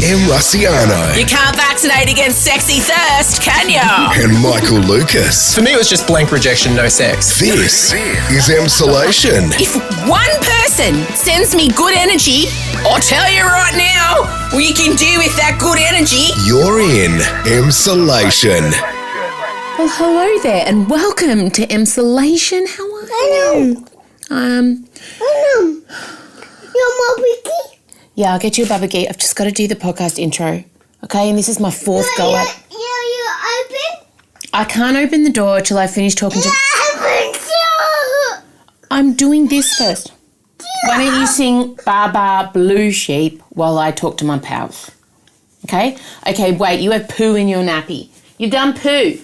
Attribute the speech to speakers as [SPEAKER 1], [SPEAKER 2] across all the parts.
[SPEAKER 1] M. Rusciano.
[SPEAKER 2] You can't vaccinate against sexy thirst, can you?
[SPEAKER 1] And Michael Lucas.
[SPEAKER 3] For me, it was just blank rejection, no sex.
[SPEAKER 1] This is Emsolation.
[SPEAKER 2] If one person sends me good energy, I'll tell you right now, we can do with that good energy.
[SPEAKER 1] You're in Emsolation.
[SPEAKER 2] Well, hello there and welcome to Emsolation. How are you?
[SPEAKER 4] You're Bobby.
[SPEAKER 2] Yeah, I'll get you a Bubba Gee. I've just got to do the podcast intro. Okay, and this is my fourth go at.
[SPEAKER 4] You open?
[SPEAKER 2] I can't open the door till I finish talking to.
[SPEAKER 4] Open.
[SPEAKER 2] I'm doing this first. Why don't you sing Baba Blue Sheep while I talk to my pals? Okay? Okay, wait, you have poo in your nappy. You've done poo.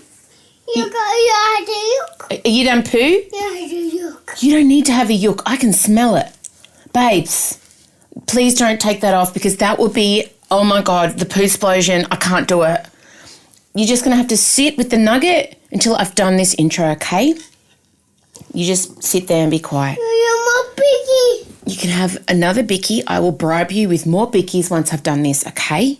[SPEAKER 2] Are you done poo? You don't need to have a yook. I can smell it. Babes, please don't take that off because that would be, oh my God, the poo explosion. I can't do it. You're just going to have to sit with the nugget until I've done this intro, okay? You just sit there and be quiet. You can have another bicky. I will bribe you with more bickies once I've done this, okay?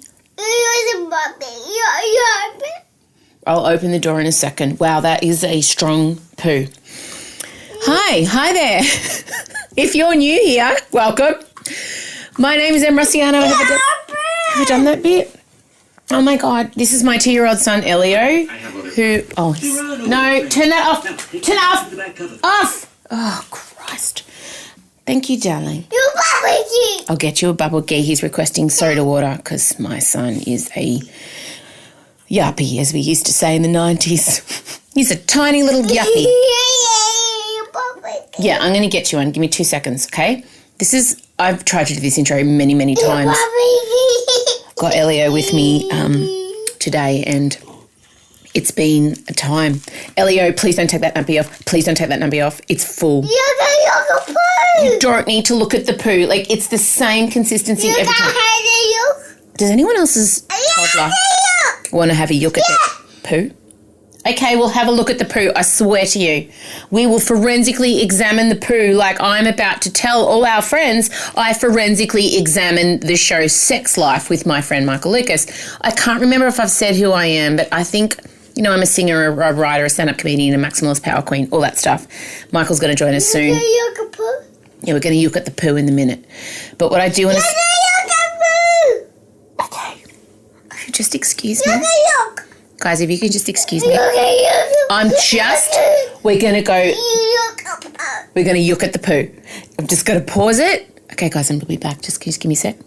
[SPEAKER 2] I'll open the door in a second. Wow, that is a strong poo. Hi there. If you're new here, welcome. My name is Em Rusciano. Have I done that bit? Oh my God, this is my 2-year-old son, Elio, who, no, turn that off. Turn it off. Oh, Christ. Thank you, darling. I'll get you a bubble gee. He's requesting soda water because my son is a yuppie, as we used to say in the 90s. He's a tiny little yuppie. Yeah, I'm going to get you one. Give me 2 seconds, okay? I've tried to do this intro many, many times. Got Elio with me today and it's been a time. Elio, please don't take that nappy off. Please don't take that nappy off. It's full. You don't need to look at the poo. Like, it's the same consistency every time. Does anyone else's toddler want to have a look at the poo? Okay, we'll have a look at the poo. I swear to you. We will forensically examine the poo like I'm about to tell all our friends I forensically examine the show Sex Life with my friend Michael Lucas. I can't remember if I've said who I am, but I think, I'm a singer, a writer, a stand-up comedian, a maximalist power queen, all that stuff. Michael's going to join us soon. Yeah, we're going to yuck at the poo in a minute. But what I do want to... Okay. Just excuse me. Guys, if you can just excuse me. We're going to yuck at the poo. I'm just going to pause it. Okay, guys, I'm going to be back. Just give me a sec.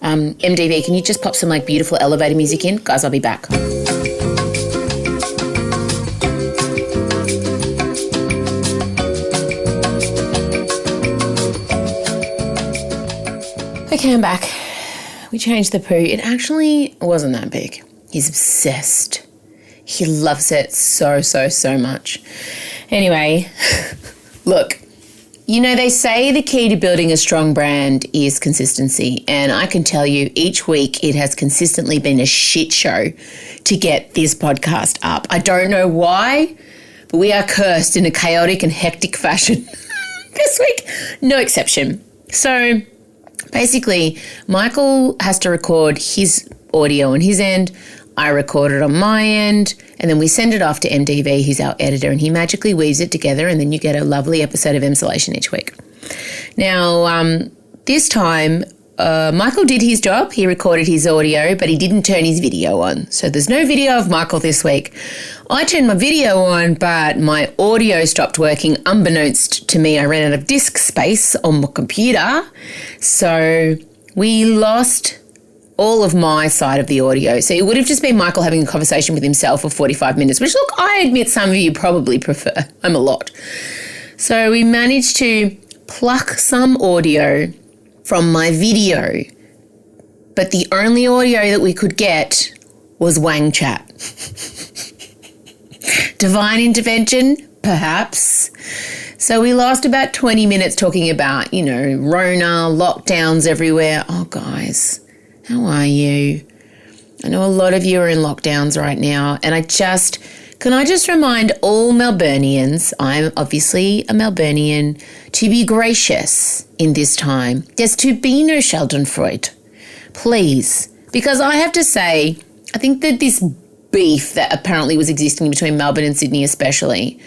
[SPEAKER 2] MDV, can you just pop some, beautiful elevator music in? Guys, I'll be back. Okay, I'm back. We changed the poo. It actually wasn't that big. He's obsessed. He loves it so, so, so much. Anyway, look, they say the key to building a strong brand is consistency. And I can tell you each week it has consistently been a shit show to get this podcast up. I don't know why, but we are cursed in a chaotic and hectic fashion this week. No exception. So basically, Michael has to record his audio on his end. I record it on my end, and then we send it off to MDV, who's our editor, and he magically weaves it together, and then you get a lovely episode of Emsolation each week. Now, this time, Michael did his job. He recorded his audio, but he didn't turn his video on. So there's no video of Michael this week. I turned my video on, but my audio stopped working. Unbeknownst to me, I ran out of disk space on my computer. So we lost all of my side of the audio. So it would have just been Michael having a conversation with himself for 45 minutes, which, look, I admit some of you probably prefer. I'm a lot. So we managed to pluck some audio from my video, but the only audio that we could get was Wang Chat. Divine intervention, perhaps. So we lost about 20 minutes talking about, Rona, lockdowns everywhere. Oh, guys, how are you? I know a lot of you are in lockdowns right now, and can I just remind all Melburnians, I'm obviously a Melburnian, to be gracious in this time. There's to be no Schadenfreude. Please, Because I have to say, I think that this beef that apparently was existing between Melbourne and Sydney especially,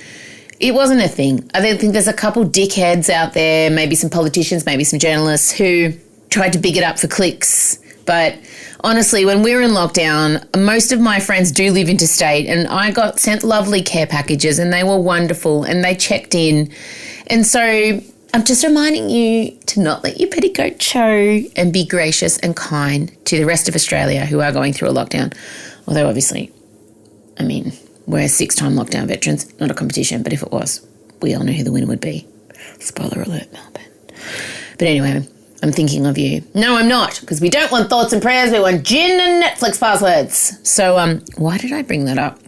[SPEAKER 2] it wasn't a thing. I think there's a couple dickheads out there, maybe some politicians, maybe some journalists who tried to big it up for clicks. But honestly, when we were in lockdown, most of my friends do live interstate, and I got sent lovely care packages and they were wonderful and they checked in. And so I'm just reminding you to not let your petticoat show and be gracious and kind to the rest of Australia who are going through a lockdown. Although obviously, I mean, we're 6-time lockdown veterans, not a competition, but if it was, we all know who the winner would be. Spoiler alert, Melbourne. But anyway, I'm thinking of you. No, I'm not, because we don't want thoughts and prayers. We want gin and Netflix passwords. So why did I bring that up?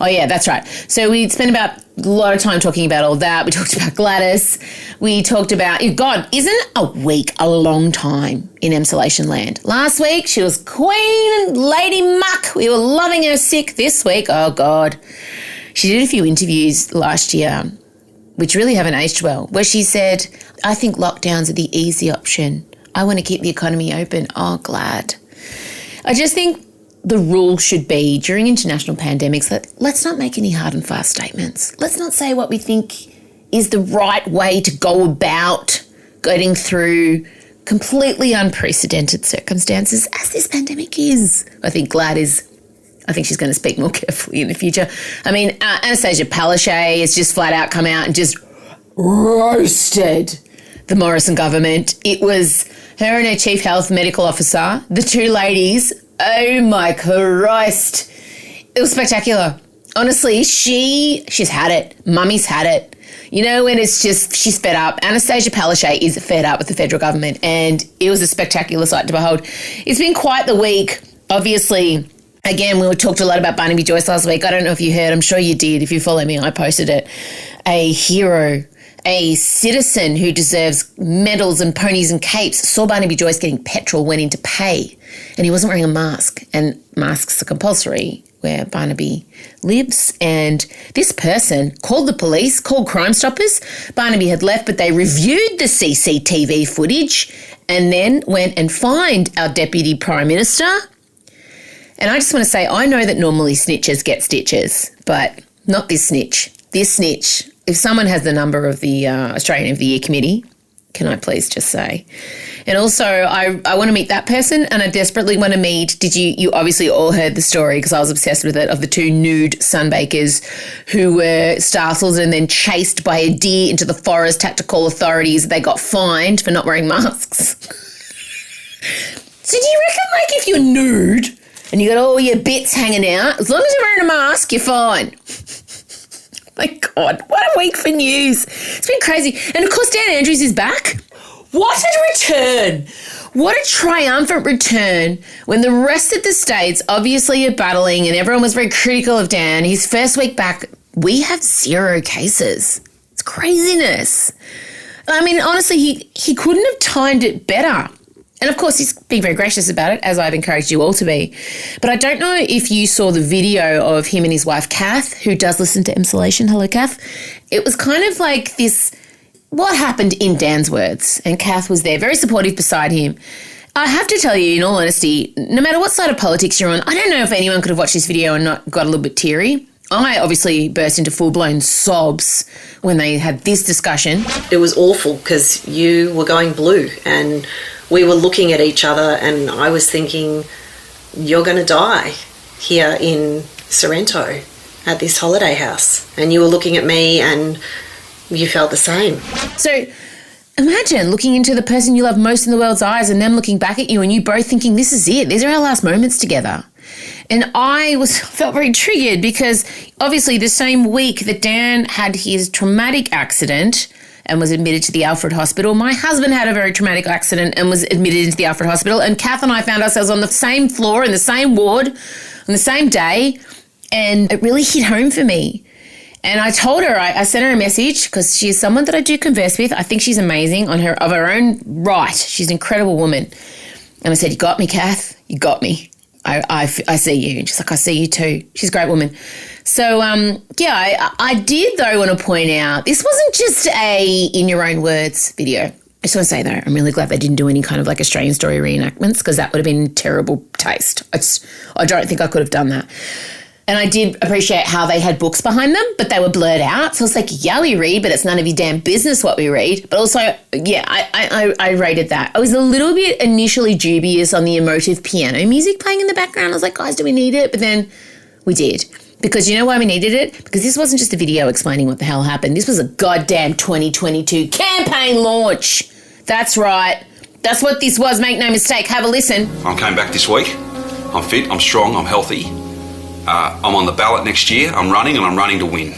[SPEAKER 2] Oh, yeah, that's right. So we spent about a lot of time talking about all that. We talked about Gladys. We talked about, God, isn't a week a long time in Emsolation land? Last week, she was Queen and Lady Muck. We were loving her sick. This week, oh, God. She did a few interviews last year, which really haven't aged well, where she said, I think lockdowns are the easy option. I want to keep the economy open. Oh, glad. I just think the rule should be during international pandemics that let's not make any hard and fast statements. Let's not say what we think is the right way to go about getting through completely unprecedented circumstances as this pandemic is. I think she's going to speak more carefully in the future. I mean, Anastasia Palaszczuk has just flat out come out and just roasted the Morrison government. It was her and her chief health medical officer, the two ladies. Oh my Christ. It was spectacular. Honestly, she's had it. Mummy's had it. You know, when it's just, she's fed up. Anastasia Palaszczuk is fed up with the federal government, and it was a spectacular sight to behold. It's been quite the week. Obviously, again, we talked a lot about Barnaby Joyce last week. I don't know if you heard. I'm sure you did. If you follow me, I posted it. A hero, a citizen who deserves medals and ponies and capes, saw Barnaby Joyce getting petrol, went in to pay, and he wasn't wearing a mask. And masks are compulsory where Barnaby lives. And this person called the police, called Crime Stoppers. Barnaby had left, but they reviewed the CCTV footage and then went and fined our Deputy Prime Minister. And I just want to say, I know that normally snitches get stitches, but not this snitch. This snitch, if someone has the number of the Australian of the Year committee, can I please just say? And also, I want to meet that person, and I desperately want to meet, you obviously all heard the story because I was obsessed with it, of the two nude sunbakers who were startled and then chased by a deer into the forest, had to call authorities. They got fined for not wearing masks. So do you reckon, like, if you're nude and you got all your bits hanging out, as long as you're wearing a mask, you're fine? My God, what a week for news. It's been crazy. And of course, Dan Andrews is back. What a return. What a triumphant return when the rest of the states obviously are battling and everyone was very critical of Dan. His first week back, we have 0 cases. It's craziness. I mean, honestly, he couldn't have timed it better. And of course, he's been very gracious about it, as I've encouraged you all to be. But I don't know if you saw the video of him and his wife, Kath, who does listen to Emsolation. Hello, Kath. It was kind of like this, what happened in Dan's words. And Kath was there, very supportive beside him. I have to tell you, in all honesty, no matter what side of politics you're on, I don't know if anyone could have watched this video and not got a little bit teary. I obviously burst into full-blown sobs when they had this discussion.
[SPEAKER 5] It was awful because you were going blue and we were looking at each other and I was thinking, you're going to die here in Sorrento at this holiday house. And you were looking at me and you felt the same.
[SPEAKER 2] So imagine looking into the person you love most in the world's eyes and them looking back at you and you both thinking, this is it. These are our last moments together. And I felt very triggered because obviously the same week that Dan had his traumatic accident and was admitted to the Alfred Hospital, my husband had a very traumatic accident and was admitted into the Alfred Hospital, and Kath and I found ourselves on the same floor in the same ward on the same day, and it really hit home for me. And I told her, I sent her a message because she is someone that I do converse with. I think she's amazing of her own right. She's an incredible woman. And I said, you got me, Kath. You got me. I see you. And she's like, I see you too. She's a great woman. So, I did, though, want to point out, this wasn't just a in your own words video. just want to say, though, I'm really glad they didn't do any kind of like Australian story reenactments, because that would have been terrible taste. I don't think I could have done that. And I did appreciate how they had books behind them, but they were blurred out. So it's like, yeah, we read, but it's none of your damn business what we read. But also, yeah, I rated that. I was a little bit initially dubious on the emotive piano music playing in the background. I was like, guys, do we need it? But then we did. Because you know why we needed it? Because this wasn't just a video explaining what the hell happened. This was a goddamn 2022 campaign launch. That's right. That's what this was. Make no mistake. Have a listen.
[SPEAKER 6] I came back this week. I'm fit, I'm strong, I'm healthy. I'm on the ballot next year. I'm running, and I'm running to win.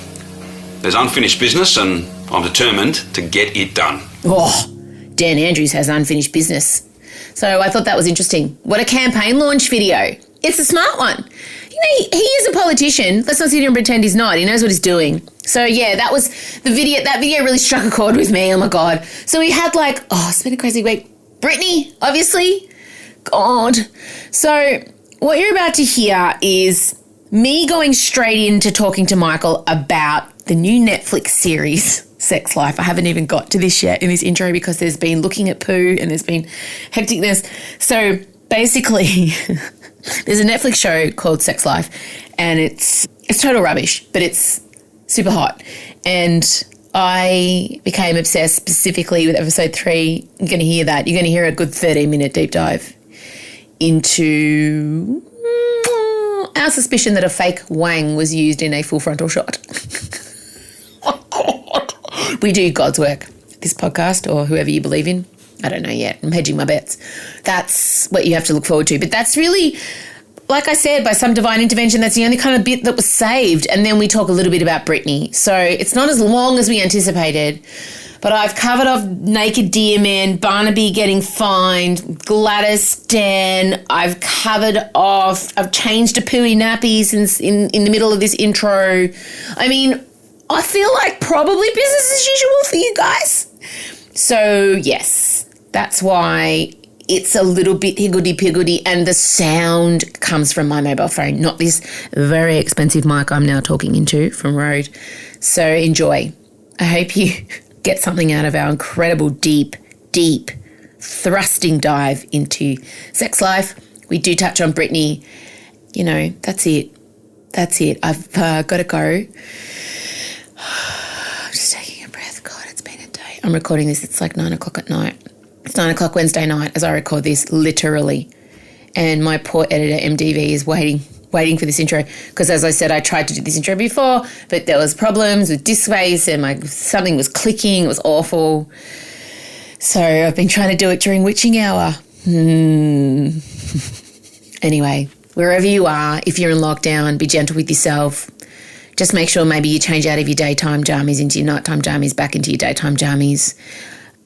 [SPEAKER 6] There's unfinished business, and I'm determined to get it done.
[SPEAKER 2] Oh, Dan Andrews has unfinished business. So I thought that was interesting. What a campaign launch video. It's a smart one. You know, he is a politician. Let's not sit here and pretend he's not. He knows what he's doing. So yeah, that was the video. That video really struck a chord with me. Oh my God. So we had like, it's been a crazy week. Britney, obviously. God. So what you're about to hear is me going straight into talking to Michael about the new Netflix series, Sex Life. I haven't even got to this yet in this intro because there's been looking at poo and there's been hecticness. So basically, there's a Netflix show called Sex Life, and it's total rubbish, but it's super hot. And I became obsessed specifically with episode 3. You're going to hear that. You're going to hear a good 13-minute deep dive into our suspicion that a fake wang was used in a full frontal shot. Oh, God. We do God's work, this podcast, or whoever you believe in. I don't know yet. I'm hedging my bets. That's what you have to look forward to. But that's really, like I said, by some divine intervention, that's the only kind of bit that was saved. And then we talk a little bit about Britney. So it's not as long as we anticipated. But I've covered off Naked Deer Man, Barnaby getting fined, Gladys, Dan. I've changed to pooey nappies in the middle of this intro. I mean, I feel like probably business as usual for you guys. So, yes, that's why it's a little bit higgledy-piggledy, and the sound comes from my mobile phone, not this very expensive mic I'm now talking into from Rode. So enjoy. I hope you get something out of our incredible, deep, thrusting dive into Sex Life. We do touch on Britney. You know, that's it. I've got to go. I'm just taking a breath. God, it's been a day. I'm recording this. It's like 9 o'clock at night. It's 9 o'clock Wednesday night as I record this, literally. And my poor editor, MDV, is waiting for this intro, because as I said, I tried to do this intro before, but there was problems with disk space and something was clicking. It was awful. So I've been trying to do it during witching hour. Anyway, wherever you are, if you're in lockdown, be gentle with yourself. Just make sure maybe you change out of your daytime jammies into your nighttime jammies, back into your daytime jammies.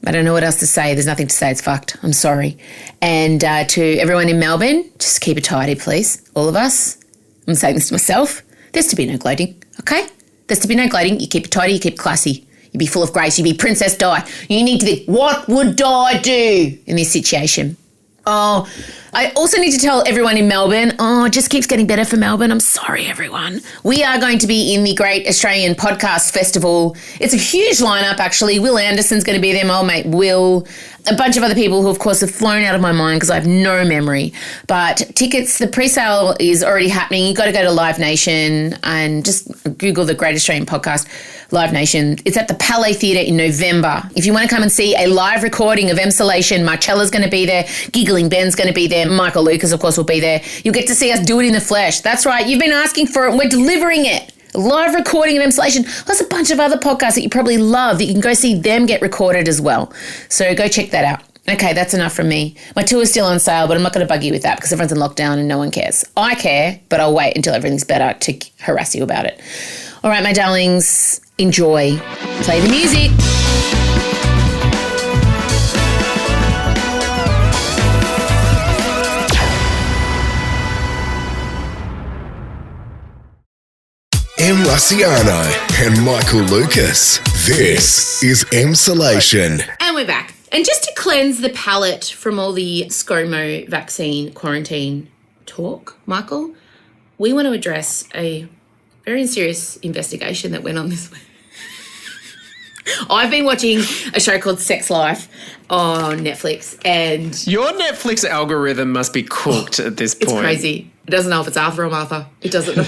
[SPEAKER 2] I don't know what else to say. There's nothing to say. It's fucked. I'm sorry. And to everyone in Melbourne, just keep it tidy, please. All of us. I'm saying this to myself. There's to be no gloating, okay? There's to be no gloating. You keep it tidy. You keep it classy. You be full of grace. You be Princess Di. You need to think, what would Di do in this situation? Oh, I also need to tell everyone in Melbourne, it just keeps getting better for Melbourne. I'm sorry, everyone. We are going to be in the Great Australian Podcast Festival. It's a huge lineup, actually. Will Anderson's going to be there, my old mate Will. A bunch of other people who, of course, have flown out of my mind because I have no memory. But tickets, the pre-sale is already happening. You've got to go to Live Nation and just Google the Great Australian Podcast, Live Nation. It's at the Palais Theatre in November. If you want to come and see a live recording of Emsolation, Marcella's going to be there, Giggling Ben's going to be there, Michael Lucas, of course, will be there. You'll get to see us do it in the flesh. That's right. You've been asking for it and we're delivering it. A live recording of Emsolation. There's a bunch of other podcasts that you probably love that you can go see them get recorded as well. So go check that out. Okay, that's enough from me. My tour's still on sale, but I'm not going to bug you with that because everyone's in lockdown and no one cares. I care, but I'll wait until everything's better to harass you about it. All right, my darlings, enjoy. Play the music.
[SPEAKER 1] M. Luciano and Michael Lucas. This is Emsolation.
[SPEAKER 2] And we're back. And just to cleanse the palate from all the ScoMo vaccine quarantine talk, Michael, we want to address a very serious investigation that went on this week. I've been watching a show called Sex Life on Netflix, and
[SPEAKER 3] Your Netflix algorithm must be cooked at this point.
[SPEAKER 2] it's crazy. It doesn't know if it's Arthur or Martha. It doesn't know.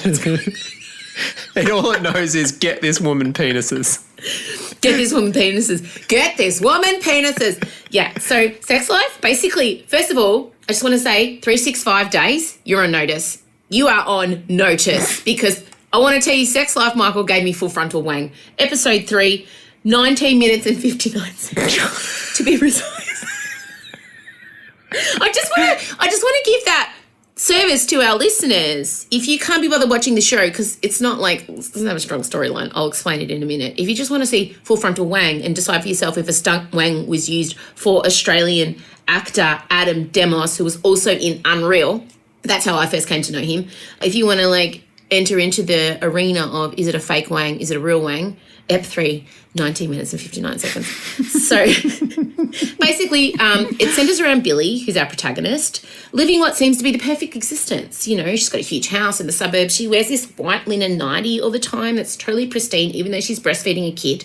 [SPEAKER 3] And all it knows is get this woman penises.
[SPEAKER 2] Get this woman penises. Get this woman penises. Yeah, so Sex Life, basically, first of all, I just want to say 365 days, you're on notice. You are on notice because I want to tell you, Sex Life, Michael gave me full frontal wang. Episode 3, 19 minutes and 59 seconds, to be precise. I just want to give that service to our listeners. If you can't be bothered watching the show, because it's not like, it doesn't have a strong storyline, I'll explain it in a minute. If you just want to see full frontal wang and decide for yourself if a stunt wang was used for Australian actor Adam Demos, who was also in Unreal, that's how I first came to know him. If you want to enter into the arena of, is it a fake wang, is it a real wang? Ep 3, 19 minutes and 59 seconds. So basically, it centres around Billy, who's our protagonist, living what seems to be the perfect existence. You know, she's got a huge house in the suburbs. She wears this white linen nightie all the time that's totally pristine, even though she's breastfeeding a kid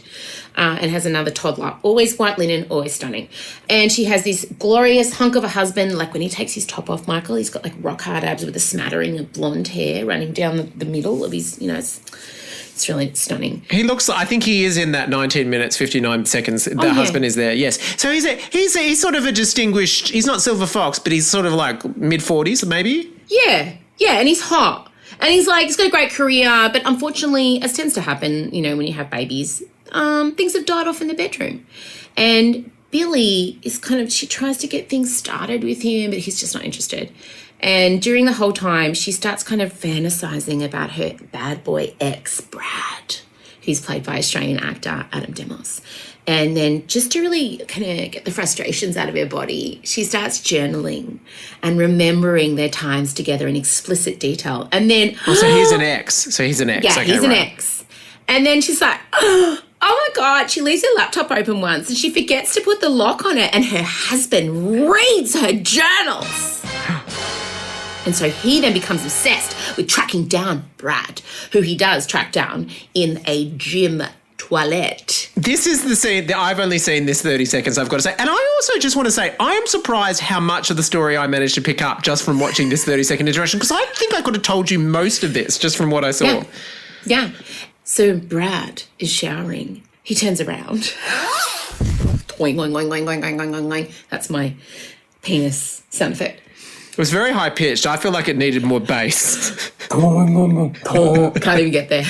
[SPEAKER 2] and has another toddler. Always white linen, always stunning. And she has this glorious hunk of a husband. Like when he takes his top off, Michael, he's got rock hard abs with a smattering of blonde hair running down the middle of his, it's really stunning.
[SPEAKER 3] He looks, I think he is in that 19 minutes, 59 seconds. The husband is there, yes. So he's sort of a distinguished, he's not Silver Fox, but he's sort of like mid-40s maybe?
[SPEAKER 2] Yeah, and he's hot. And he's got a great career, but unfortunately, as tends to happen, when you have babies, things have died off in the bedroom. And Billy is she tries to get things started with him, but he's just not interested. And during the whole time, she starts kind of fantasizing about her bad boy ex, Brad, who's played by Australian actor Adam Demos. And then just to really kind of get the frustrations out of her body, she starts journaling and remembering their times together in explicit detail. And then...
[SPEAKER 3] Oh, so he's an ex. Yeah,
[SPEAKER 2] okay, he's an ex. And then she's like, oh my God, she leaves her laptop open once and she forgets to put the lock on it and her husband reads her journals. And so he then becomes obsessed with tracking down Brad, who he does track down in a gym toilet.
[SPEAKER 3] This is the scene that I've only seen this 30 seconds, I've got to say. And I also just want to say, I am surprised how much of the story I managed to pick up just from watching this 30-second interaction, because I think I could have told you most of this just from what I saw.
[SPEAKER 2] Yeah. So Brad is showering. He turns around. Oing, oing, oing, oing, oing, oing, oing, oing. That's my penis sound effect.
[SPEAKER 3] It was very high-pitched. I feel like it needed more bass.
[SPEAKER 2] Can't even get there.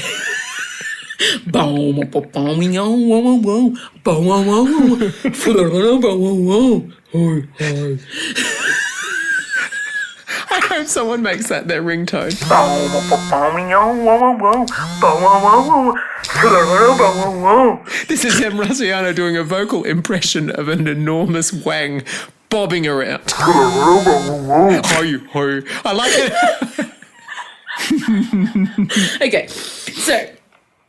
[SPEAKER 3] I hope someone makes that their ringtone. This is Em Rusciano doing a vocal impression of an enormous wang bobbing around. I like it.
[SPEAKER 2] Okay, so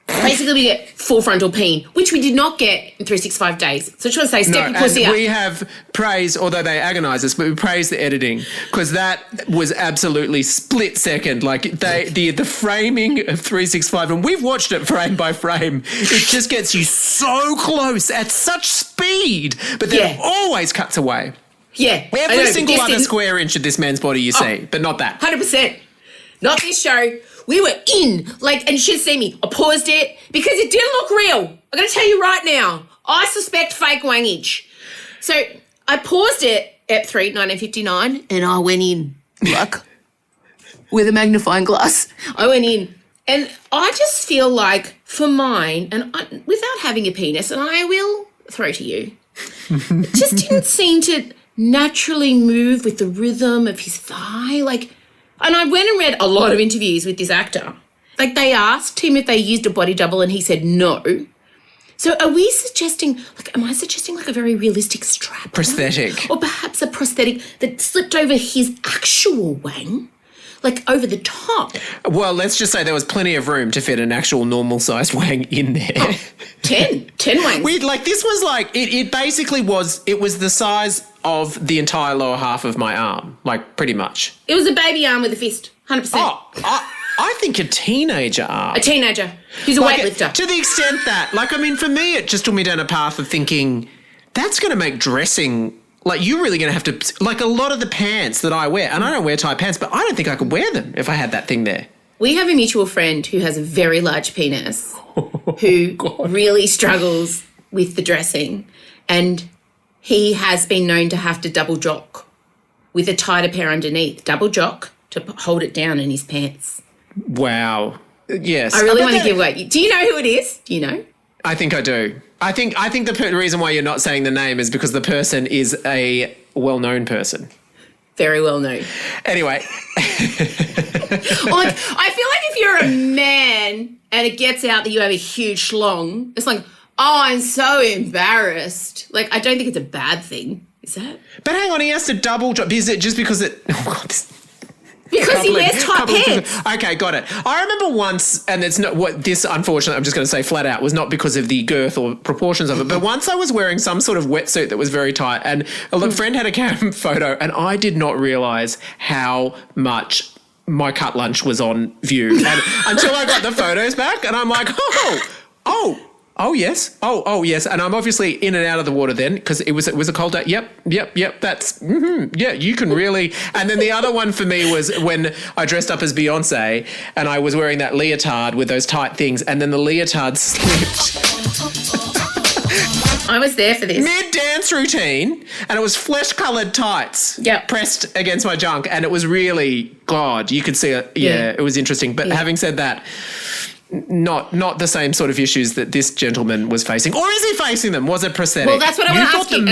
[SPEAKER 2] basically we get full frontal peen, which we did not get in 365 days. So I just want to say, step your pussy up.
[SPEAKER 3] We have praised, although they agonise us, but we praise the editing because that was absolutely split second. Like the framing of 365, and we've watched it frame by frame. It just gets you so close at such speed, but then it always cuts away.
[SPEAKER 2] Yeah.
[SPEAKER 3] Every single other square inch of this man's body you see, but not that.
[SPEAKER 2] 100%. Not this show. We were in, and you should see me. I paused it because it didn't look real. I'm going to tell you right now. I suspect fake wangage. So I paused it at 19:59 and I went in, with a magnifying glass. I went in and I just feel like for mine, without having a penis, and I will throw to you, it just didn't seem to naturally move with the rhythm of his thigh. And I went and read a lot of interviews with this actor. They asked him if they used a body double and he said no. So are we suggesting, am I suggesting a very realistic strap?
[SPEAKER 3] Prosthetic.
[SPEAKER 2] Or perhaps a prosthetic that slipped over his actual wang? Over the top?
[SPEAKER 3] Well, let's just say there was plenty of room to fit an actual normal-sized wang in there.
[SPEAKER 2] 10 wangs.
[SPEAKER 3] This was it basically was, it was the size of the entire lower half of my arm, pretty much.
[SPEAKER 2] It was a baby arm with a fist, 100%.
[SPEAKER 3] I think a teenager are.
[SPEAKER 2] A teenager who's a weightlifter.
[SPEAKER 3] To the extent that, like, I mean, for me, it just took me down a path of thinking that's going to make dressing, like, you're really going to have to, like, a lot of the pants that I wear, and I don't wear tight pants, but I don't think I could wear them if I had that thing there.
[SPEAKER 2] We have a mutual friend who has a very large penis who really struggles with the dressing, and he has been known to have to double jock with a tighter pair underneath, double jock to hold it down in his pants.
[SPEAKER 3] Wow. Yes.
[SPEAKER 2] I really want to give away. Do you know who it is? Do you know?
[SPEAKER 3] I think I do. I think the reason why you're not saying the name is because the person is a well-known person.
[SPEAKER 2] Very well known.
[SPEAKER 3] Anyway.
[SPEAKER 2] Like, I feel like if you're a man and it gets out that you have a huge schlong, it's like, oh, I'm so embarrassed. Like, I don't think it's a bad thing. Is that?
[SPEAKER 3] But hang on, he has to double drop. Is it just because it... Oh, God,
[SPEAKER 2] because he wears tight pants.
[SPEAKER 3] Okay, got it. I remember once, and it's not what this, unfortunately, I'm just going to say flat out, was not because of the girth or proportions of it, but once I was wearing some sort of wetsuit that was very tight, and a friend had a camera photo, and I did not realise how much my cut lunch was on view. And until I got the photos back, and I'm like, oh yes, yes, and I'm obviously in and out of the water then because it was a cold day. Yep. That's yeah. You can really. And then the other one for me was when I dressed up as Beyonce and I was wearing that leotard with those tight things, and then the leotard slipped.
[SPEAKER 2] I was there for this.
[SPEAKER 3] Mid-dance routine, and it was flesh-coloured tights pressed against my junk, and it was really, God, you could see it. Yeah. It was interesting. But having said that, not the same sort of issues that this gentleman was facing. Or is he facing them? Was it prosthetic?
[SPEAKER 2] Well, that's what I want to ask you.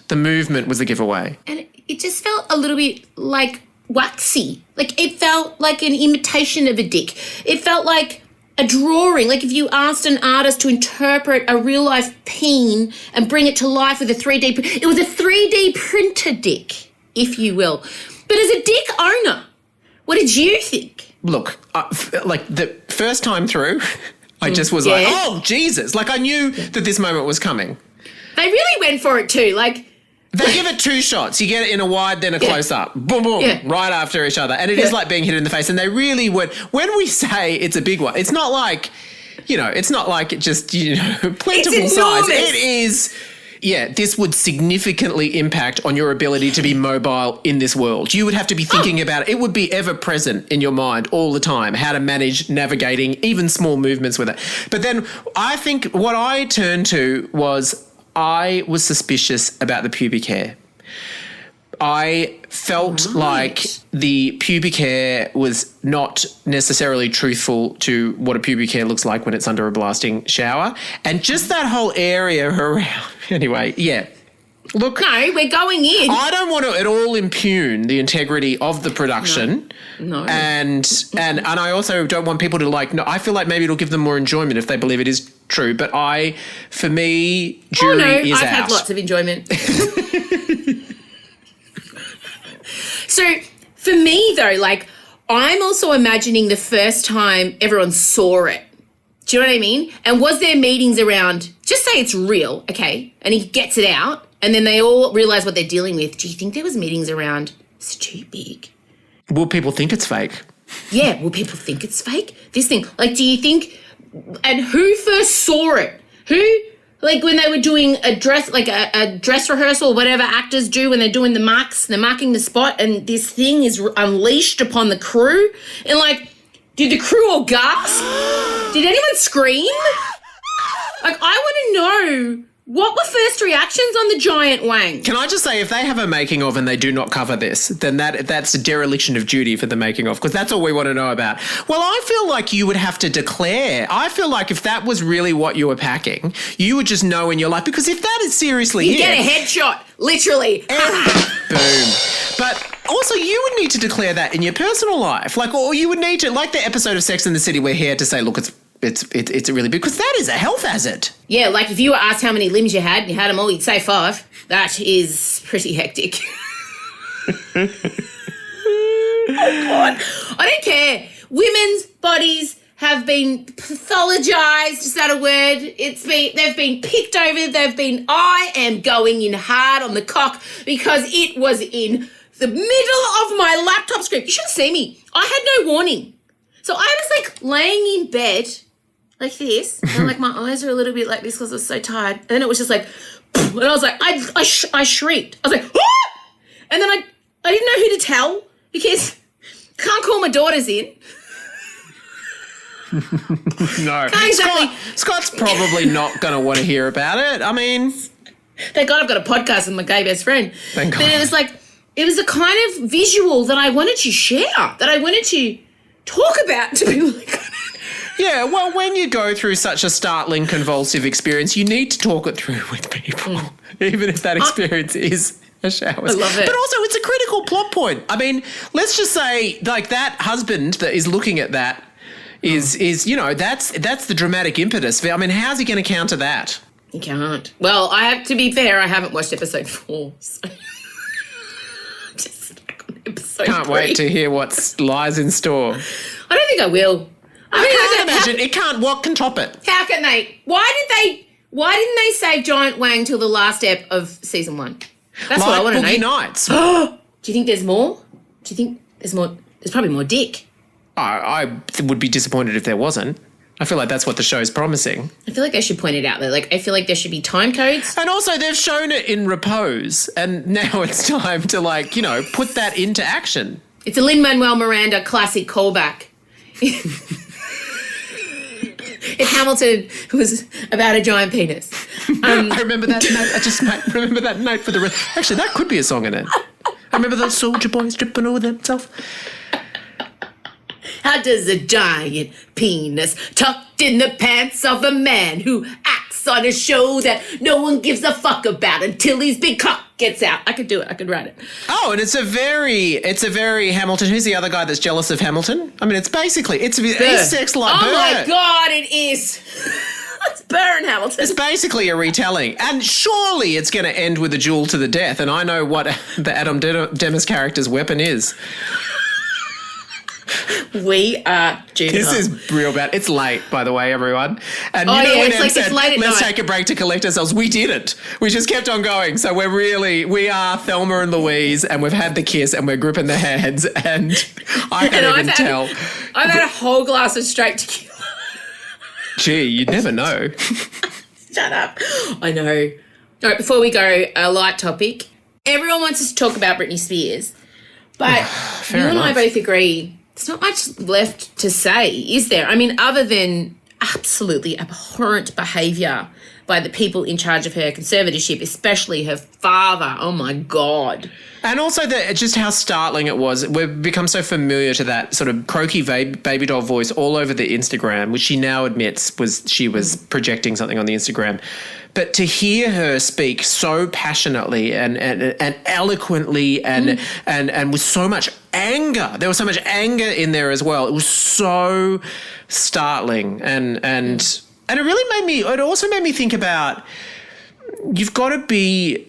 [SPEAKER 3] The movement was the giveaway.
[SPEAKER 2] And it just felt a little bit like waxy. Like it felt like an imitation of a dick. It felt like a drawing. Like if you asked an artist to interpret a real-life peen and bring it to life with a 3D... It was a 3D printer dick, if you will. But as a dick owner, what did you think?
[SPEAKER 3] Look, like the first time through, I just was like, oh, Jesus. Like I knew that this moment was coming.
[SPEAKER 2] They really went for it too. Like
[SPEAKER 3] they give it two shots. You get it in a wide, then a close up. Boom, boom, right after each other. And it is like being hit in the face. And they really would. When we say it's a big one, it's not like, it's not like it just, plentiful size. It is... Yeah, this would significantly impact on your ability to be mobile in this world. You would have to be thinking about it. It would be ever present in your mind all the time, how to manage navigating even small movements with it. But then I think what I turned to was I was suspicious about the pubic hair. I felt like the pubic hair was not necessarily truthful to what a pubic hair looks like when it's under a blasting shower. And just that whole area around. Anyway, yeah. Look.
[SPEAKER 2] No, we're going in.
[SPEAKER 3] I don't want to at all impugn the integrity of the production.
[SPEAKER 2] No.
[SPEAKER 3] And I also don't want people to I feel like maybe it'll give them more enjoyment if they believe it is true. But for me, jury is out.
[SPEAKER 2] I've had lots of enjoyment. So for me, though, I'm also imagining the first time everyone saw it. Do you know what I mean? And was there meetings around, just say it's real, okay, and he gets it out, and then they all realise what they're dealing with. Do you think there was meetings around, it's too big?
[SPEAKER 3] Will people think it's fake?
[SPEAKER 2] Yeah, will people think it's fake? This thing, do you think, and who first saw it? Who... when they were doing a dress, a dress rehearsal, whatever actors do when they're doing the marks, they're marking the spot, and this thing is unleashed upon the crew. And did the crew all gasp? Did anyone scream? I want to know, what were first reactions on the giant wang?
[SPEAKER 3] Can I just say, if they have a making of and they do not cover this, then that's a dereliction of duty for the making of, because that's all we want to know about. Well, I feel like you would have to declare. I feel like if that was really what you were packing, you would just know in your life, because if that is seriously
[SPEAKER 2] you get a headshot, literally.
[SPEAKER 3] Boom. But also, you would need to declare that in your personal life, or you would need to, like the episode of Sex and the City where he had to say, look, it's really big, because that is a health hazard.
[SPEAKER 2] Yeah, if you were asked how many limbs you had them all, you'd say 5. That is pretty hectic. Oh, God. I don't care. Women's bodies have been pathologized. Is that a word? They've been picked over. I am going in hard on the cock because it was in the middle of my laptop screen. You should see me. I had no warning. So I was like laying in bed like this, and like my eyes are a little bit like this because I was so tired. And then it was just like, and I was like, I shrieked. I was like, ah! And then I didn't know who to tell because I can't call my daughters in.
[SPEAKER 3] No.
[SPEAKER 2] Can't exactly.
[SPEAKER 3] Scott's probably not going to want to hear about it. I mean,
[SPEAKER 2] Thank God I've got a podcast with my gay best friend.
[SPEAKER 3] Thank God.
[SPEAKER 2] But it was like, it was a kind of visual that I wanted to share, that I wanted to talk about to people. Like,
[SPEAKER 3] yeah, well, when you go through such a startling, convulsive experience, you need to talk it through with people, even if that experience is a shower. I
[SPEAKER 2] love it.
[SPEAKER 3] But also, it's a critical plot point. I mean, let's just say, like, that husband that is looking at that is you know, that's the dramatic impetus. I mean, how's he going to counter that?
[SPEAKER 2] you can't. Well, I have to be fair, I haven't watched episode 4. So. Just stuck on episode
[SPEAKER 3] Can't
[SPEAKER 2] 3.
[SPEAKER 3] wait to hear what lies in store.
[SPEAKER 2] I don't think I will.
[SPEAKER 3] I can't imagine. It can't. What can top it?
[SPEAKER 2] How can they? Why didn't they save Giant Wang till the last ep of season 1? That's what I want to know.
[SPEAKER 3] Boogie Nights.
[SPEAKER 2] Do you think there's more? Do you think there's more? There's probably more dick.
[SPEAKER 3] I would be disappointed if there wasn't. I feel like that's what the show's promising.
[SPEAKER 2] I feel like they should point it out there. Like, I feel like there should be time codes.
[SPEAKER 3] And also, they've shown it in repose, and now it's time to, like, you know, put that into action.
[SPEAKER 2] It's a Lin-Manuel Miranda classic callback. If Hamilton was about a giant penis.
[SPEAKER 3] I remember that note. I just remember that note for the rest. Actually, that could be a song in it. I remember that soldier boy stripping over themselves.
[SPEAKER 2] How does a giant penis tucked in the pants of a man who acts on a show that no one gives a fuck about until his big cock gets out? I could do it. I could write it.
[SPEAKER 3] Oh, and it's a very Hamilton. Who's the other guy that's jealous of Hamilton? I mean, it's a sex like
[SPEAKER 2] Oh
[SPEAKER 3] Burr.
[SPEAKER 2] my God, it is. It's Burr and Hamilton.
[SPEAKER 3] It's basically a retelling. And surely it's going to end with a duel to the death. And I know what the Adam Demis character's weapon is.
[SPEAKER 2] We are juvenile.
[SPEAKER 3] This is real bad. It's late, by the way, everyone. And
[SPEAKER 2] Oh,
[SPEAKER 3] you know
[SPEAKER 2] yeah,
[SPEAKER 3] when
[SPEAKER 2] it's
[SPEAKER 3] Em
[SPEAKER 2] like
[SPEAKER 3] said,
[SPEAKER 2] it's late at
[SPEAKER 3] let's
[SPEAKER 2] night.
[SPEAKER 3] take a break to collect ourselves. We didn't. We just kept on going. So we are Thelma and Louise, and we've had the kiss, and we're gripping their hands, and I can't even tell.
[SPEAKER 2] I've had a whole glass of straight tequila.
[SPEAKER 3] Gee, you'd never know.
[SPEAKER 2] Shut up. I know. All right, before we go, a light topic. Everyone wants us to talk about Britney Spears, but you and I
[SPEAKER 3] enough.
[SPEAKER 2] both agree there's not much left to say, is there? I mean, other than absolutely abhorrent behaviour by the people in charge of her conservatorship, especially her father. Oh, my God.
[SPEAKER 3] And also just how startling it was. We've become so familiar to that sort of croaky baby doll voice all over the Instagram, which she now admits she was projecting something on the Instagram. But to hear her speak so passionately and eloquently and with so much anger, there was so much anger in there as well. It was so startling, and it really it also made me think about, you've got to be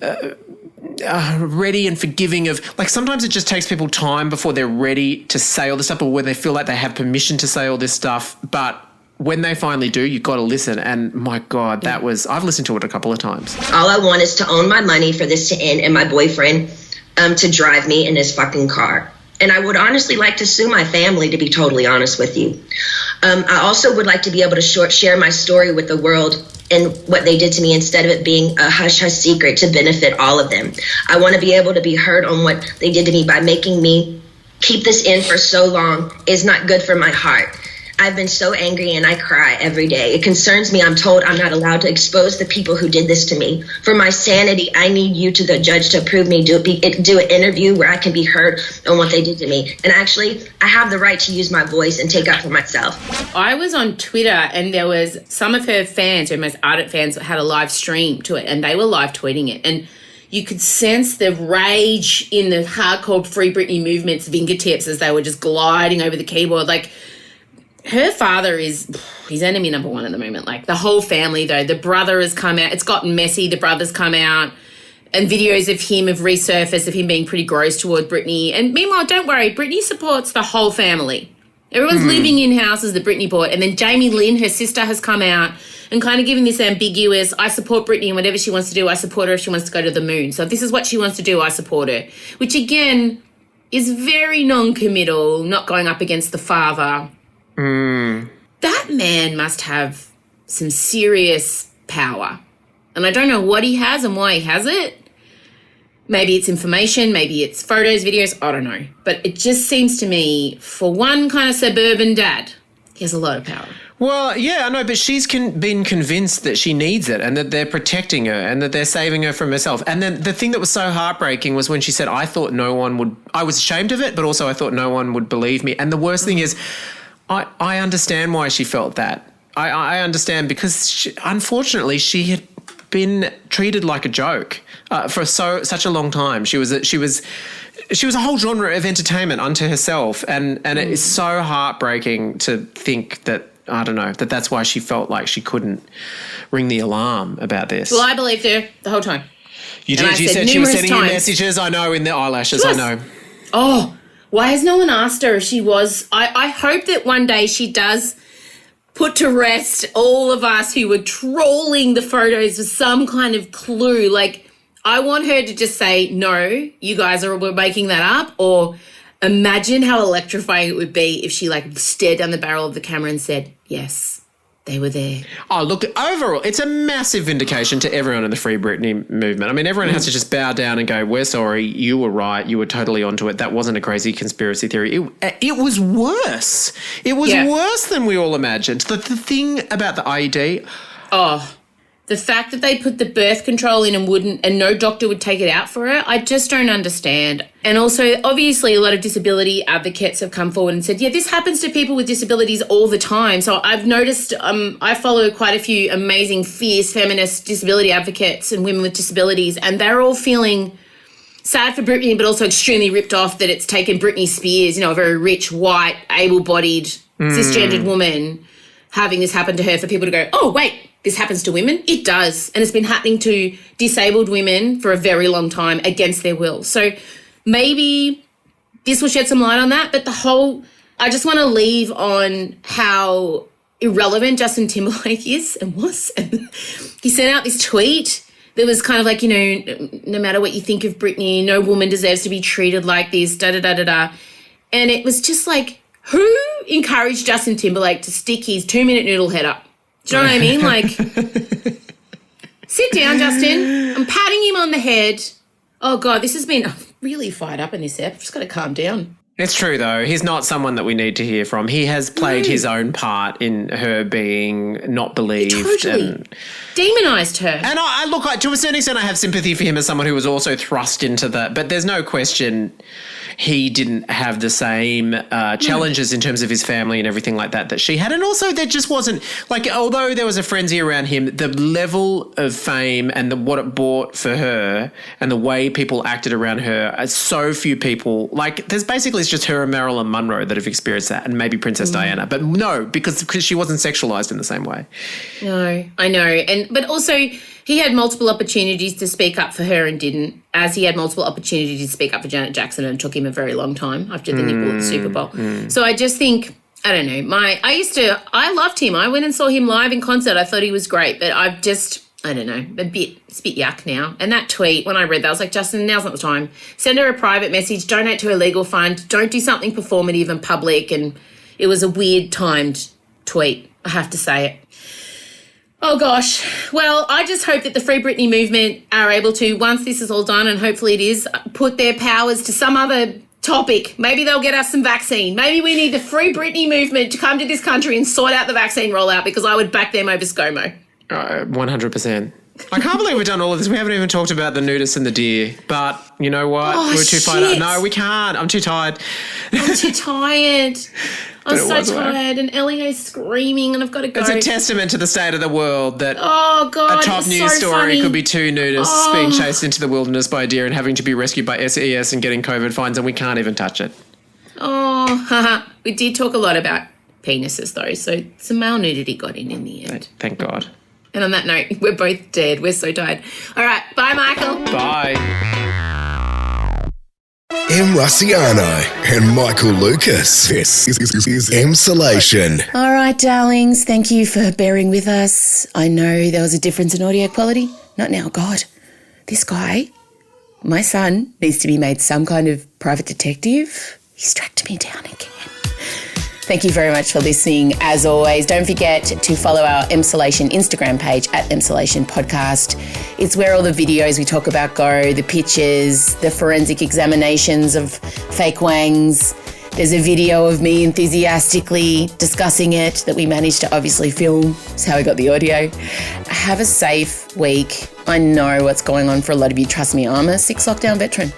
[SPEAKER 3] ready and forgiving of, like, sometimes it just takes people time before they're ready to say all this stuff, or when they feel like they have permission to say all this stuff. But when they finally do, you've got to listen. And my God, I've listened to it a couple of times.
[SPEAKER 7] All I want is to own my money for this to end and my boyfriend to drive me in his fucking car. And I would honestly like to sue my family, to be totally honest with you. I also would like to be able to share my story with the world and what they did to me, instead of it being a hush-hush secret to benefit all of them. I want to be able to be heard on what they did to me. By making me keep this in for so long is not good for my heart. I've been so angry and I cry every day. It concerns me. I'm told I'm not allowed to expose the people who did this to me. For my sanity, I need you, to the judge, to approve me, do an interview where I can be heard on what they did to me. And actually, I have the right to use my voice and take up for myself.
[SPEAKER 2] I was on Twitter and there was some of her fans, her most ardent fans, that had a live stream to it, and they were live tweeting it. And you could sense the rage in the hardcore Free Britney movement's fingertips as they were just gliding over the keyboard. Like, her father is his enemy number one at the moment. Like, the whole family, though. The brother has come out. It's gotten messy. The brother's come out. And videos of him have resurfaced of him being pretty gross toward Britney. And meanwhile, don't worry, Britney supports the whole family. Everyone's living in houses that Britney bought. And then Jamie Lynn, her sister, has come out and kind of given this ambiguous, I support Britney and whatever she wants to do, I support her if she wants to go to the moon. So if this is what she wants to do, I support her. Which, again, is very non-committal, not going up against the father. That man must have some serious power. And I don't know what he has and why he has it. Maybe it's information, maybe it's photos, videos, I don't know. But it just seems to me, for one kind of suburban dad, he has a lot of power.
[SPEAKER 3] Well, yeah, I know, but she's been convinced that she needs it and that they're protecting her and that they're saving her from herself. And then the thing that was so heartbreaking was when she said, I was ashamed of it, but also I thought no one would believe me. And the worst thing is, I understand why she felt that. I understand because, unfortunately, she had been treated like a joke for such a long time. She was a whole genre of entertainment unto herself, and it is so heartbreaking to think that, I don't know, that's why she felt like she couldn't ring the alarm about this.
[SPEAKER 2] Well, I believed her the whole time.
[SPEAKER 3] You did? You said she was sending you messages? I know, in the eyelashes, I know.
[SPEAKER 2] Oh, why has no one asked her if she was? I hope that one day she does put to rest all of us who were trolling the photos for some kind of clue. Like, I want her to just say, no, you guys were making that up, or imagine how electrifying it would be if she stared down the barrel of the camera and said, yes, they were there.
[SPEAKER 3] Oh, look, overall, it's a massive vindication to everyone in the Free Britney movement. I mean, everyone has to just bow down and go, we're sorry, you were right, you were totally onto it. That wasn't a crazy conspiracy theory. It was worse. It was worse than we all imagined. The thing about the IED...
[SPEAKER 2] Oh, the fact that they put the birth control in and no doctor would take it out for her, I just don't understand. And also, obviously, a lot of disability advocates have come forward and said, yeah, this happens to people with disabilities all the time. So I've noticed, I follow quite a few amazing, fierce, feminist disability advocates and women with disabilities, and they're all feeling sad for Britney, but also extremely ripped off that it's taken Britney Spears, a very rich, white, able-bodied, cisgendered woman, having this happen to her, for people to go, oh, wait, this happens to women? It does. And it's been happening to disabled women for a very long time against their will. So maybe this will shed some light on that. But I just want to leave on how irrelevant Justin Timberlake is and was. And he sent out this tweet that was kind of like, no matter what you think of Britney, no woman deserves to be treated like this, da-da-da-da-da. And it was just like, who encouraged Justin Timberlake to stick his 2-minute noodle head up? Do you know what I mean? Like, sit down, Justin. I'm patting him on the head. Oh, God, this has been really fired up in this ep. I've just got to calm down.
[SPEAKER 3] It's true, though. He's not someone that we need to hear from. He has played his own part in her being not believed.
[SPEAKER 2] He totally demonised her.
[SPEAKER 3] And look, to a certain extent, I have sympathy for him as someone who was also thrust into that. But there's no question he didn't have the same challenges in terms of his family and everything like that she had. And also there just wasn't, although there was a frenzy around him, the level of fame and what it brought for her and the way people acted around her, so few people, there's basically it's just her and Marilyn Monroe that have experienced that, and maybe Princess Diana. But no, because she wasn't sexualized in the same way.
[SPEAKER 2] No, I know. But also he had multiple opportunities to speak up for her and didn't, as he had multiple opportunities to speak up for Janet Jackson, and it took him a very long time after the nipple at the Super Bowl. So I just think, I don't know, I loved him. I went and saw him live in concert. I thought he was great, but I don't know, it's a bit yuck now. And that tweet, when I read that, I was like, Justin, now's not the time. Send her a private message, donate to her legal fund, don't do something performative and public. And it was a weird timed tweet, I have to say it. Oh, gosh. Well, I just hope that the Free Britney movement are able to, once this is all done, and hopefully it is, put their powers to some other topic. Maybe they'll get us some vaccine. Maybe we need the Free Britney movement to come to this country and sort out the vaccine rollout, because I would back them over ScoMo.
[SPEAKER 3] 100%. I can't believe we've done all of this. We haven't even talked about the nudist and the deer. But you know what? We're too fired up. No, we can't. I'm too tired.
[SPEAKER 2] I'm too tired. I'm so tired, and Elio's screaming, and I've got to go.
[SPEAKER 3] It's a testament to the state of the world that
[SPEAKER 2] a
[SPEAKER 3] top news story could be 2 nudists being chased into the wilderness by a deer and having to be rescued by SES and getting COVID fines, and we can't even touch it.
[SPEAKER 2] Oh, haha. We did talk a lot about penises, though, so some male nudity got in the end.
[SPEAKER 3] Thank God.
[SPEAKER 2] And on that note, we're both dead. We're so tired. All right, bye, Michael.
[SPEAKER 3] Bye.
[SPEAKER 1] M. Rusciano and Michael Lucas. This is Emsolation.
[SPEAKER 2] All right, darlings. Thank you for bearing with us. I know there was a difference in audio quality. Not now. God, this guy, my son, needs to be made some kind of private detective. He's tracked me down again. Thank you very much for listening. As always, don't forget to follow our Emsolation Instagram page at Emsolation Podcast. It's where all the videos we talk about go, the pictures, the forensic examinations of fake wangs. There's a video of me enthusiastically discussing it that we managed to obviously film. That's how I got the audio. Have a safe week. I know what's going on for a lot of you. Trust me, I'm a 6 lockdown veteran.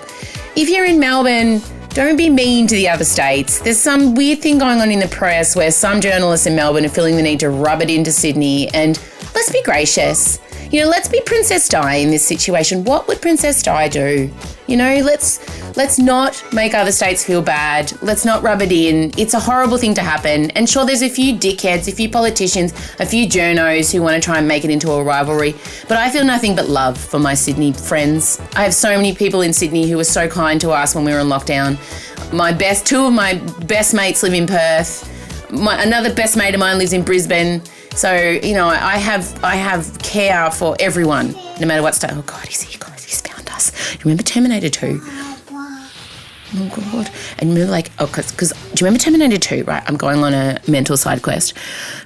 [SPEAKER 2] If you're in Melbourne, don't be mean to the other states. There's some weird thing going on in the press where some journalists in Melbourne are feeling the need to rub it into Sydney, and let's be gracious. You know, let's be Princess Di in this situation. What would Princess Di do? You know, let's not make other states feel bad. Let's not rub it in. It's a horrible thing to happen. And sure, there's a few dickheads, a few politicians, a few journos who want to try and make it into a rivalry. But I feel nothing but love for my Sydney friends. I have so many people in Sydney who were so kind to us when we were in lockdown. Two of my best mates live in Perth. Another best mate of mine lives in Brisbane. So, you know, I have care for everyone, no matter what state. Oh, God, he's here, guys. He's found us. Do you remember Terminator 2? Oh, God. And remember, because do you remember Terminator 2, right? I'm going on a mental side quest.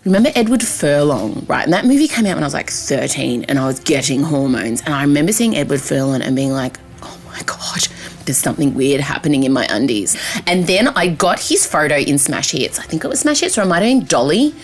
[SPEAKER 2] Remember Edward Furlong, right? And that movie came out when I was like 13 and I was getting hormones. And I remember seeing Edward Furlong and being like, oh, my God, there's something weird happening in my undies. And then I got his photo in Smash Hits. I think it was Smash Hits, or it might have been Dolly.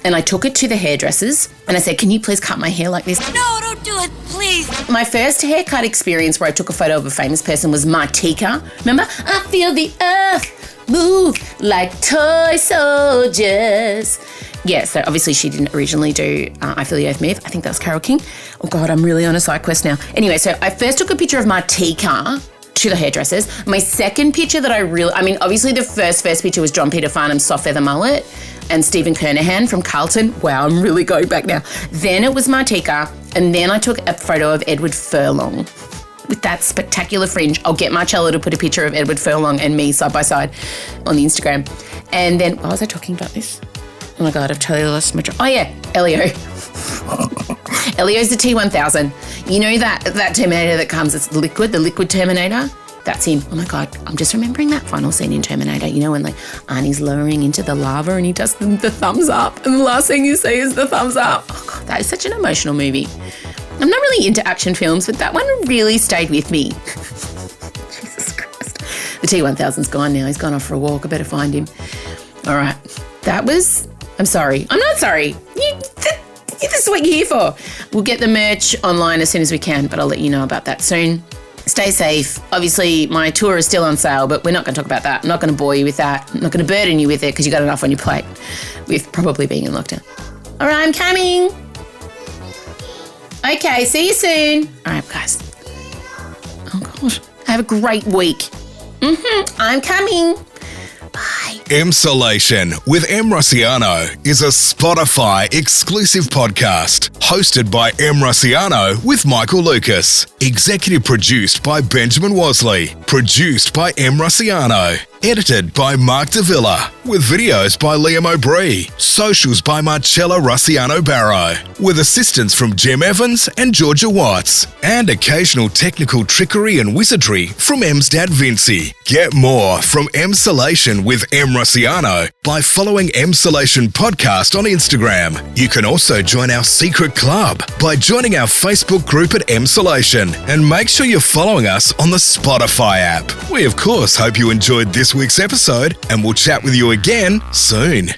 [SPEAKER 2] And I took it to the hairdressers and I said, can you please cut my hair like this?
[SPEAKER 8] No, don't do it, please.
[SPEAKER 2] My first haircut experience where I took a photo of a famous person was Martika. Remember? I feel the earth move like toy soldiers. Yeah, so obviously she didn't originally do I Feel the Earth Move. I think that was Carole King. Oh, God, I'm really on a side quest now. Anyway, so I first took a picture of Martika to the hairdressers. My second picture that obviously the first picture was John Peter Farnham's soft feather mullet and Stephen Kernahan from Carlton. Wow, I'm really going back now. Then it was Martika, and then I took a photo of Edward Furlong with that spectacular fringe. I'll get Marcello to put a picture of Edward Furlong and me side by side on the Instagram. And then, why was I talking about this? Oh my God, I've totally lost my track. Oh yeah, Elio. Elio's the T1000. You know that Terminator that comes, it's the liquid Terminator? That's him. Oh my God, I'm just remembering that final scene in Terminator. You know when like Arnie's lowering into the lava and he does the thumbs up and the last thing you see is the thumbs up. Oh God, that is such an emotional movie. I'm not really into action films, but that one really stayed with me. Jesus Christ. The T1000's gone now. He's gone off for a walk. I better find him. All right. I'm sorry. I'm not sorry. This is what you're here for. We'll get the merch online as soon as we can, but I'll let you know about that soon. Stay safe. Obviously, my tour is still on sale, but we're not going to talk about that. I'm not going to bore you with that. I'm not going to burden you with it because you got enough on your plate with probably being in lockdown. All right, I'm coming. Okay, see you soon. All right, guys. Oh, God. Have a great week. I'm coming. Bye.
[SPEAKER 1] Emsolation with Em Rossiano is a Spotify exclusive podcast hosted by Em Rossiano with Michael Lucas. Executive produced by Benjamin Wasley. Produced by Em Rossiano. Edited by Mark Davila. With videos by Liam O'Bree. Socials by Marcella Rossiano Barrow. With assistance from Jim Evans and Georgia Watts. And occasional technical trickery and wizardry from Em's dad Vincy. Get more from Emsolation with Em Rossiano by following Emsolation Podcast on Instagram. You can also join our secret club by joining our Facebook group at Emsolation. And make sure you're following us on the Spotify app. We of course hope you enjoyed this week's episode and we'll chat with you again soon.